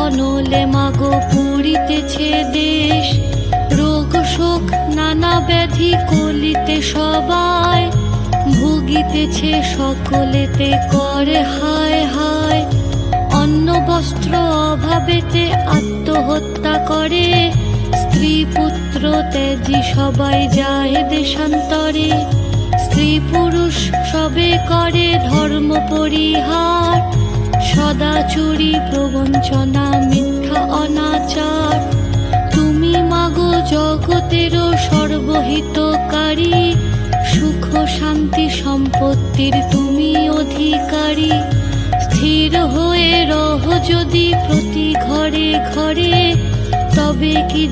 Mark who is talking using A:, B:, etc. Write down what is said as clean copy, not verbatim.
A: অনলে মাগো পুরিতেছে দেশ, রোগ শোক নানা ব্যাধি কলিতে সবাই, ভুগিতেছে সকলেতে করে হায় হায়। অন্ন বস্ত্র অভাবেতে আত্মহত্যা করে, স্ত্রী পুত্র ত্যাজি সবাই যায় দেশান্তরে। স্ত্রী পুরুষ সবে করে ধর্ম পরিহার, সদা চুরি প্রবঞ্চনা মিথ্যা অনাচার। তুমি মাগো জগতেরও সর্বহিতকারী, সুখ শান্তি সম্পত্তির তুমি অধিকারী। স্থির হয়ে রহ যদি প্রতি ঘরে ঘরে, তবে কি